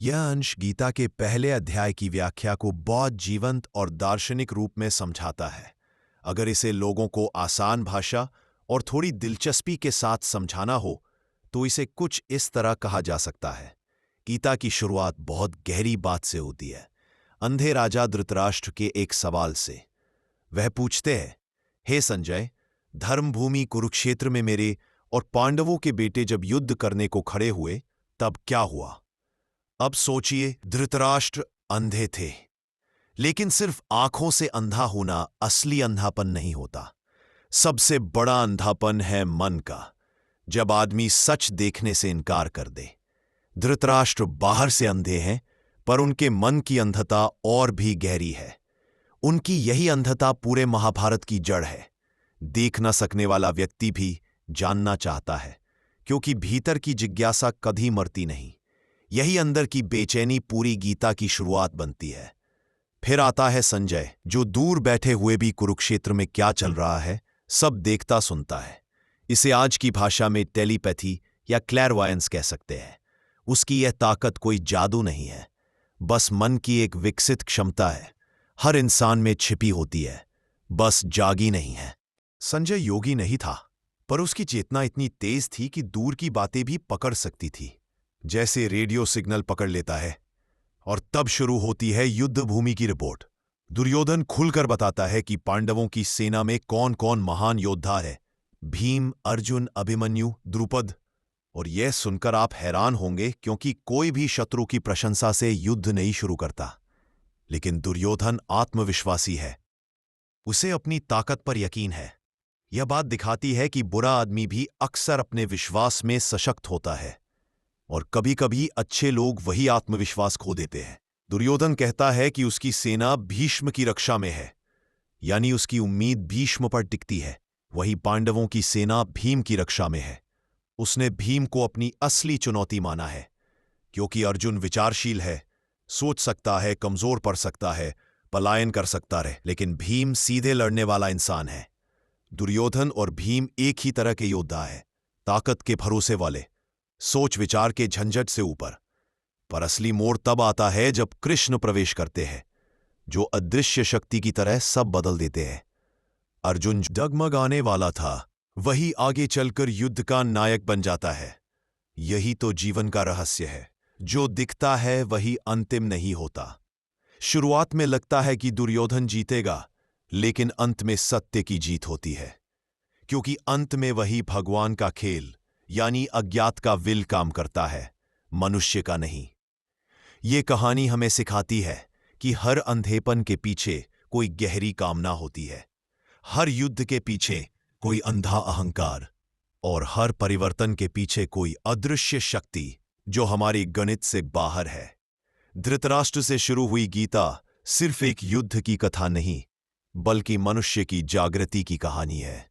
यह अंश गीता के पहले अध्याय की व्याख्या को बहुत जीवंत और दार्शनिक रूप में समझाता है। अगर इसे लोगों को आसान भाषा और थोड़ी दिलचस्पी के साथ समझाना हो तो इसे कुछ इस तरह कहा जा सकता है। गीता की शुरुआत बहुत गहरी बात से होती है, अंधे राजा धृतराष्ट्र के एक सवाल से। वह पूछते हैं, हे संजय, धर्मभूमि कुरुक्षेत्र में मेरे और पांडवों के बेटे जब युद्ध करने को खड़े हुए तब क्या हुआ? अब सोचिए, धृतराष्ट्र अंधे थे, लेकिन सिर्फ आंखों से अंधा होना असली अंधापन नहीं होता। सबसे बड़ा अंधापन है मन का, जब आदमी सच देखने से इनकार कर दे। धृतराष्ट्र बाहर से अंधे हैं, पर उनके मन की अंधता और भी गहरी है। उनकी यही अंधता पूरे महाभारत की जड़ है। देख न सकने वाला व्यक्ति भी जानना चाहता है, क्योंकि भीतर की जिज्ञासा कभी मरती नहीं। यही अंदर की बेचैनी पूरी गीता की शुरुआत बनती है। फिर आता है संजय, जो दूर बैठे हुए भी कुरुक्षेत्र में क्या चल रहा है सब देखता सुनता है। इसे आज की भाषा में टेलीपैथी या क्लैरवायंस कह सकते हैं। उसकी यह ताकत कोई जादू नहीं है, बस मन की एक विकसित क्षमता है। हर इंसान में छिपी होती है, बस जागी नहीं है। संजय योगी नहीं था, पर उसकी चेतना इतनी तेज थी कि दूर की बातें भी पकड़ सकती थी, जैसे रेडियो सिग्नल पकड़ लेता है। और तब शुरू होती है युद्ध भूमि की रिपोर्ट। दुर्योधन खुलकर बताता है कि पांडवों की सेना में कौन कौन महान योद्धा है: भीम, अर्जुन, अभिमन्यु, द्रुपद। और यह सुनकर आप हैरान होंगे, क्योंकि कोई भी शत्रु की प्रशंसा से युद्ध नहीं शुरू करता। लेकिन दुर्योधन आत्मविश्वासी है, उसे अपनी ताकत पर यकीन है। यह बात दिखाती है कि बुरा आदमी भी अक्सर अपने विश्वास में सशक्त होता है, और कभी कभी अच्छे लोग वही आत्मविश्वास खो देते हैं। दुर्योधन कहता है कि उसकी सेना भीष्म की रक्षा में है, यानी उसकी उम्मीद भीष्म पर टिकती है। वही पांडवों की सेना भीम की रक्षा में है। उसने भीम को अपनी असली चुनौती माना है, क्योंकि अर्जुन विचारशील है, सोच सकता है, कमजोर पड़ सकता है, पलायन कर सकता है, लेकिन भीम सीधे लड़ने वाला इंसान है। दुर्योधन और भीम एक ही तरह के योद्धा है, ताकत के भरोसे वाले, सोच विचार के झंझट से ऊपर। पर असली मोड़ तब आता है जब कृष्ण प्रवेश करते हैं, जो अदृश्य शक्ति की तरह सब बदल देते हैं। अर्जुन डगमगाने वाला था, वही आगे चलकर युद्ध का नायक बन जाता है। यही तो जीवन का रहस्य है, जो दिखता है वही अंतिम नहीं होता। शुरुआत में लगता है कि दुर्योधन जीतेगा, लेकिन अंत में सत्य की जीत होती है, क्योंकि अंत में वही भगवान का खेल यानी अज्ञात का विल काम करता है, मनुष्य का नहीं। ये कहानी हमें सिखाती है कि हर अंधेपन के पीछे कोई गहरी कामना होती है, हर युद्ध के पीछे कोई अंधा अहंकार, और हर परिवर्तन के पीछे कोई अदृश्य शक्ति जो हमारी गणित से बाहर है। धृतराष्ट्र से शुरू हुई गीता सिर्फ एक युद्ध की कथा नहीं, बल्कि मनुष्य की जागृति की कहानी है।